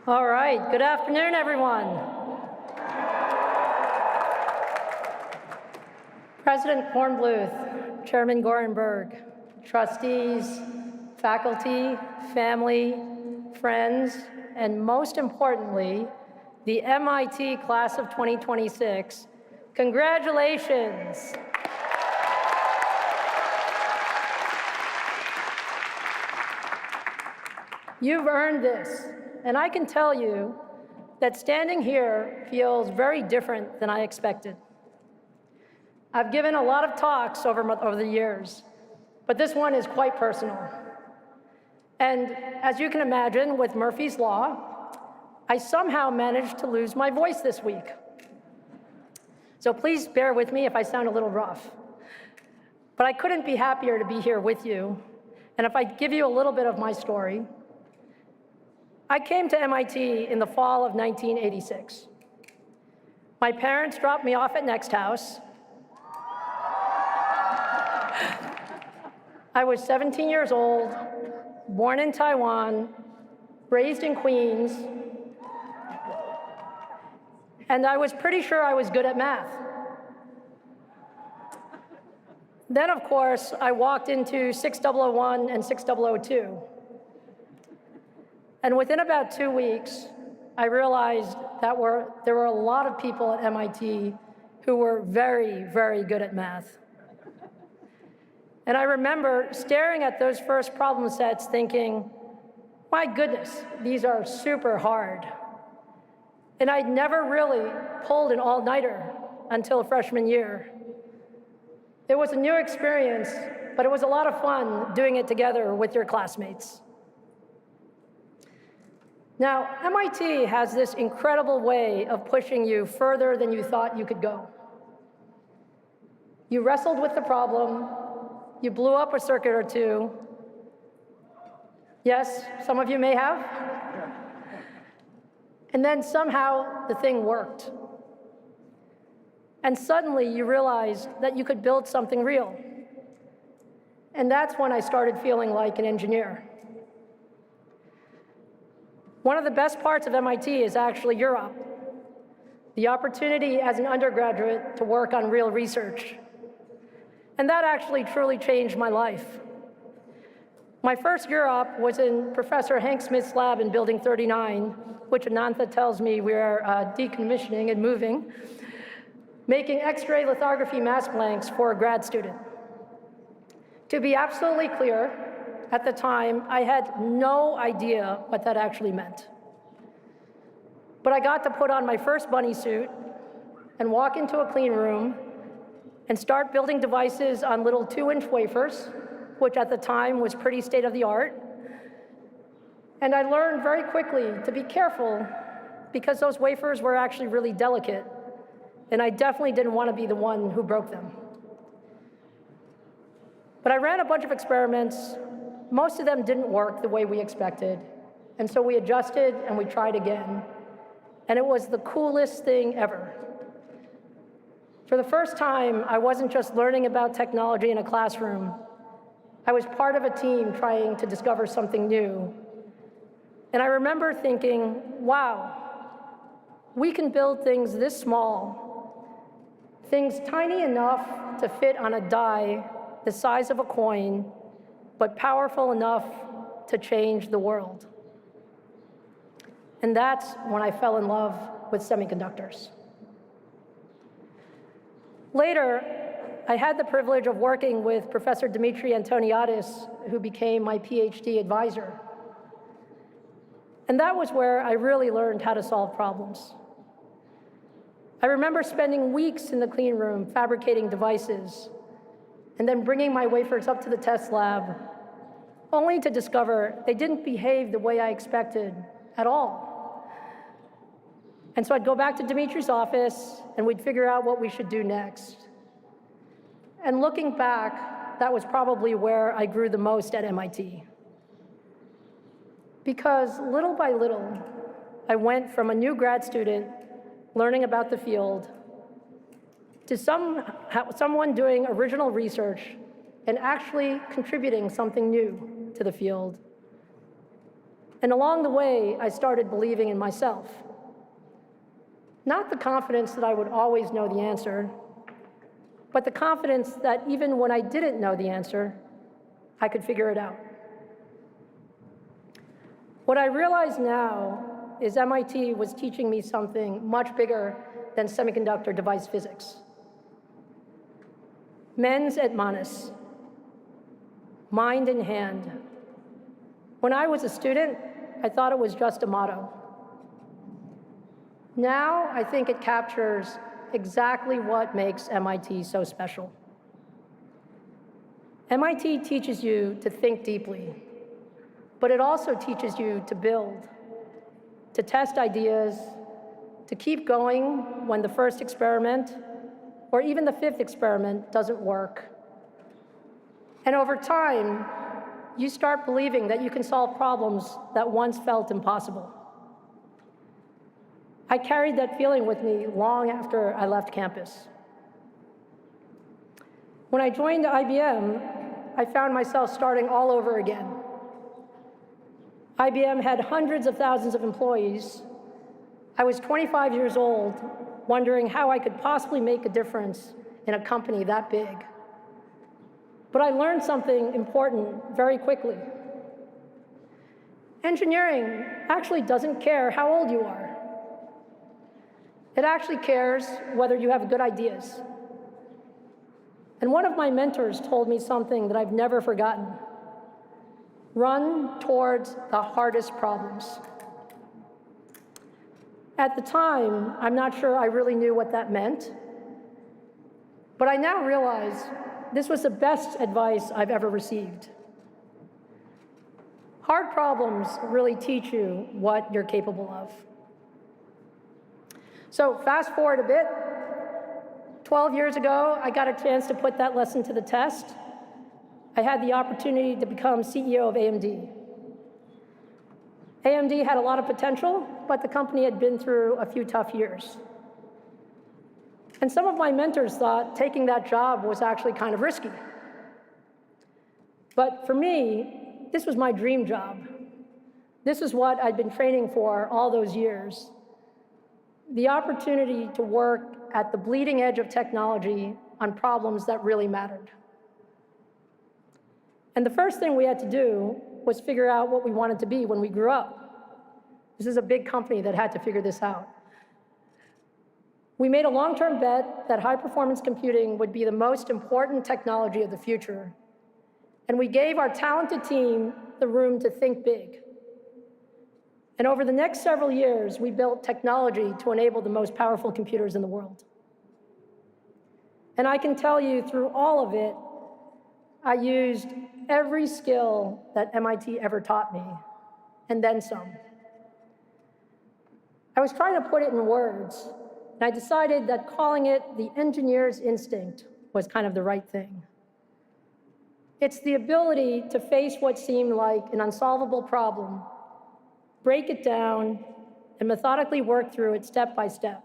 All right, good afternoon, everyone. President Kornbluth, Chairman Gorenberg, trustees, faculty, family, friends, and most importantly, the MIT class of 2026, congratulations. You've earned this, and I can tell you that standing here feels very different than I expected. I've given a lot of talks over the years, but this one is quite personal. And as you can imagine, with Murphy's Law, I somehow managed to lose my voice this week. So please bear with me if I sound a little rough. But I couldn't be happier to be here with you. And if I give you a little bit of my story, I came to MIT in the fall of 1986. My parents dropped me off at Next House. I was 17 years old, born in Taiwan, raised in Queens, and I was pretty sure I was good at math. Then, of course, I walked into 6001 and 6002. And within about 2 weeks, I realized that there were a lot of people at MIT who were very, very good at math. And I remember staring at those first problem sets thinking, my goodness, these are super hard. And I'd never really pulled an all-nighter until freshman year. It was a new experience, but it was a lot of fun doing it together with your classmates. Now, MIT has this incredible way of pushing you further than you thought you could go. You wrestled with the problem, you blew up a circuit or two. Yes, some of you may have. And then somehow the thing worked. And suddenly you realized that you could build something real. And that's when I started feeling like an engineer. One of the best parts of MIT is actually Europe. The opportunity as an undergraduate to work on real research. And that actually truly changed my life. My first Europe was in Professor Hank Smith's lab in Building 39, which Anantha tells me we are decommissioning and moving, making X-ray lithography mask blanks for a grad student. To be absolutely clear, at the time, I had no idea what that actually meant. But I got to put on my first bunny suit and walk into a clean room and start building devices on little 2-inch wafers, which at the time was pretty state-of-the-art. And I learned very quickly to be careful because those wafers were actually really delicate, and I definitely didn't want to be the one who broke them. But I ran a bunch of experiments. Most of them didn't work the way we expected, and so we adjusted and we tried again, and it was the coolest thing ever. For the first time, I wasn't just learning about technology in a classroom. I was part of a team trying to discover something new. And I remember thinking, wow, we can build things this small, things tiny enough to fit on a die the size of a coin, but powerful enough to change the world. And that's when I fell in love with semiconductors. Later, I had the privilege of working with Professor Dimitri Antoniadis, who became my PhD advisor. And that was where I really learned how to solve problems. I remember spending weeks in the clean room fabricating devices, and then bringing my wafers up to the test lab, only to discover they didn't behave the way I expected at all. And so I'd go back to Dimitri's office, and we'd figure out what we should do next. And looking back, that was probably where I grew the most at MIT. Because little by little, I went from a new grad student learning about the field to someone doing original research and actually contributing something new to the field. And along the way, I started believing in myself. Not the confidence that I would always know the answer, but the confidence that even when I didn't know the answer, I could figure it out. What I realize now is MIT was teaching me something much bigger than semiconductor device physics. Mens et manus, mind in hand. When I was a student, I thought it was just a motto. Now, I think it captures exactly what makes MIT so special. MIT teaches you to think deeply, but it also teaches you to build, to test ideas, to keep going when the first experiment or even the fifth experiment doesn't work. And over time, you start believing that you can solve problems that once felt impossible. I carried that feeling with me long after I left campus. When I joined IBM, I found myself starting all over again. IBM had hundreds of thousands of employees. I was 25 years old, wondering how I could possibly make a difference in a company that big. But I learned something important very quickly. Engineering actually doesn't care how old you are. It actually cares whether you have good ideas. And one of my mentors told me something that I've never forgotten. Run towards the hardest problems. At the time, I'm not sure I really knew what that meant, but I now realize this was the best advice I've ever received. Hard problems really teach you what you're capable of. So fast forward a bit. 12 years ago, I got a chance to put that lesson to the test. I had the opportunity to become CEO of AMD. AMD had a lot of potential, but the company had been through a few tough years. And some of my mentors thought taking that job was actually kind of risky. But for me, this was my dream job. This is what I'd been training for all those years. The opportunity to work at the bleeding edge of technology on problems that really mattered. And the first thing we had to do was figure out what we wanted to be when we grew up. This is a big company that had to figure this out. We made a long-term bet that high-performance computing would be the most important technology of the future. And we gave our talented team the room to think big. And over the next several years, we built technology to enable the most powerful computers in the world. And I can tell you, through all of it, I used every skill that MIT ever taught me, and then some. I was trying to put it in words, and I decided that calling it the engineer's instinct was kind of the right thing. It's the ability to face what seemed like an unsolvable problem, break it down, and methodically work through it step by step.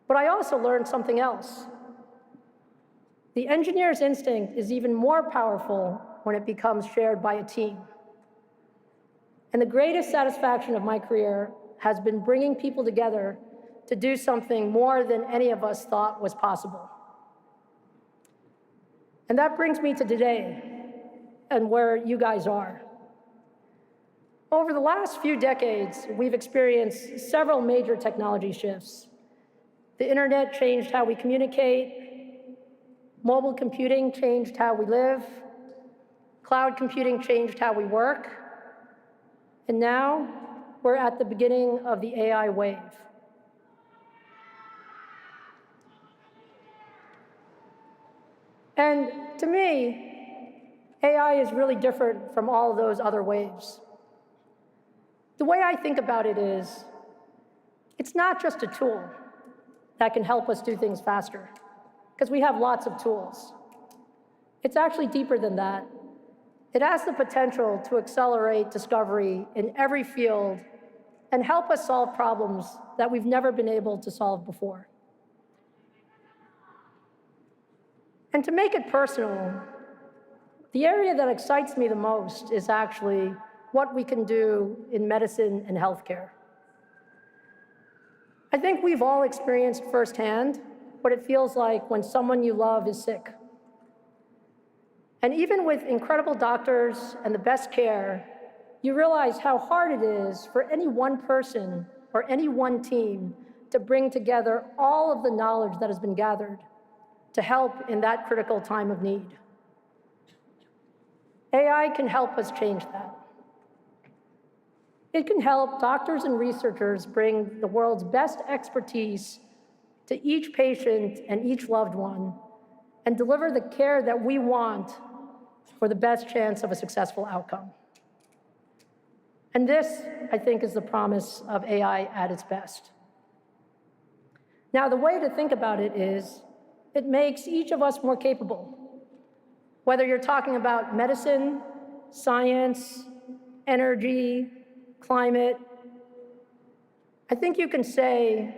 But I also learned something else. The engineer's instinct is even more powerful when it becomes shared by a team. And the greatest satisfaction of my career has been bringing people together to do something more than any of us thought was possible. And that brings me to today and where you guys are. Over the last few decades, we've experienced several major technology shifts. The internet changed how we communicate. Mobile computing changed how we live. Cloud computing changed how we work. And now, we're at the beginning of the AI wave. And to me, AI is really different from all of those other waves. The way I think about it is, it's not just a tool that can help us do things faster, because we have lots of tools. It's actually deeper than that. It has the potential to accelerate discovery in every field and help us solve problems that we've never been able to solve before. And to make it personal, the area that excites me the most is actually what we can do in medicine and healthcare. I think we've all experienced firsthand what it feels like when someone you love is sick. And even with incredible doctors and the best care, you realize how hard it is for any one person or any one team to bring together all of the knowledge that has been gathered to help in that critical time of need. AI can help us change that. It can help doctors and researchers bring the world's best expertise to each patient and each loved one and deliver the care that we want for the best chance of a successful outcome. And this, I think, is the promise of AI at its best. Now, the way to think about it is, it makes each of us more capable. Whether you're talking about medicine, science, energy, climate, I think you can say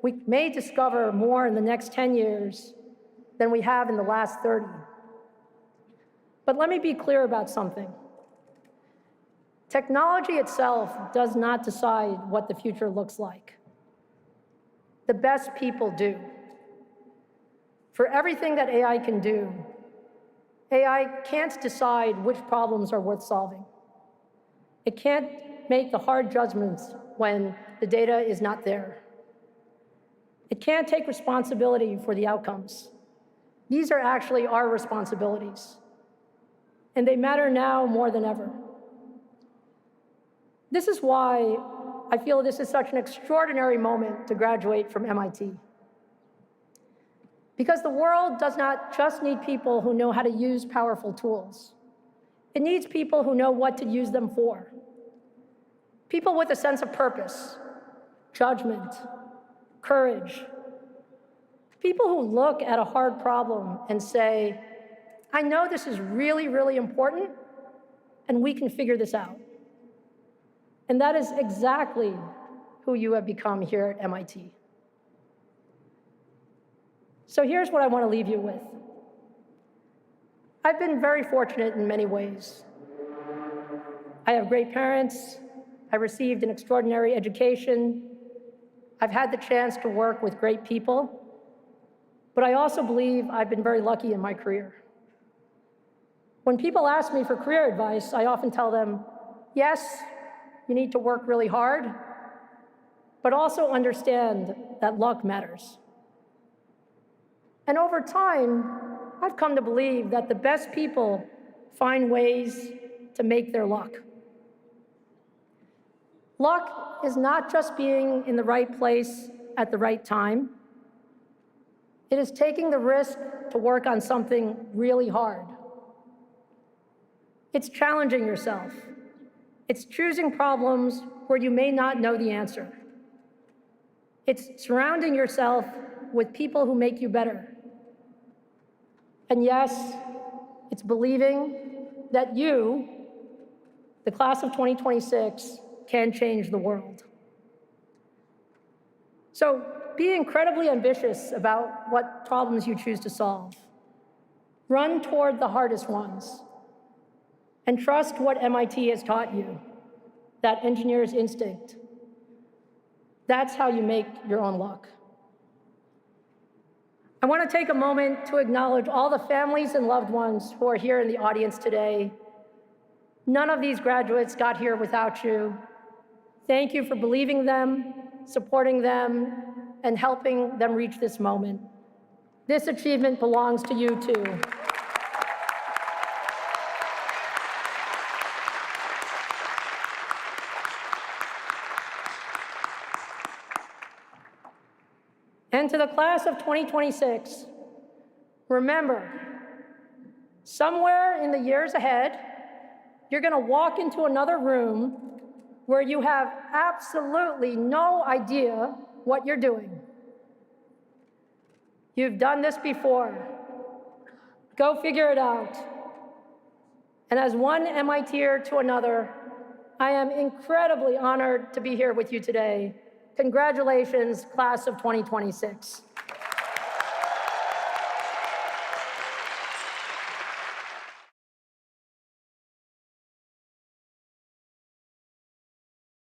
we may discover more in the next 10 years than we have in the last 30. But let me be clear about something. Technology itself does not decide what the future looks like. The best people do. For everything that AI can do, AI can't decide which problems are worth solving. It can't make the hard judgments when the data is not there. It can't take responsibility for the outcomes. These are actually our responsibilities, and they matter now more than ever. This is why I feel this is such an extraordinary moment to graduate from MIT. Because the world does not just need people who know how to use powerful tools. It needs people who know what to use them for. People with a sense of purpose, judgment, courage. People who look at a hard problem and say, I know this is really, really important, and we can figure this out. And that is exactly who you have become here at MIT. So here's what I want to leave you with. I've been very fortunate in many ways. I have great parents. I received an extraordinary education. I've had the chance to work with great people. But I also believe I've been very lucky in my career. When people ask me for career advice, I often tell them, yes, you need to work really hard, but also understand that luck matters. And over time, I've come to believe that the best people find ways to make their luck. Luck is not just being in the right place at the right time. It is taking the risk to work on something really hard. It's challenging yourself. It's choosing problems where you may not know the answer. It's surrounding yourself with people who make you better. And yes, it's believing that you, the class of 2026, can change the world. So be incredibly ambitious about what problems you choose to solve. Run toward the hardest ones. And trust what MIT has taught you, that engineer's instinct. That's how you make your own luck. I want to take a moment to acknowledge all the families and loved ones who are here in the audience today. None of these graduates got here without you. Thank you for believing them, supporting them, and helping them reach this moment. This achievement belongs to you too. And to the class of 2026, remember, somewhere in the years ahead, you're going to walk into another room where you have absolutely no idea what you're doing. You've done this before. Go figure it out. And as one MITer to another, I am incredibly honored to be here with you today. Congratulations, class of 2026.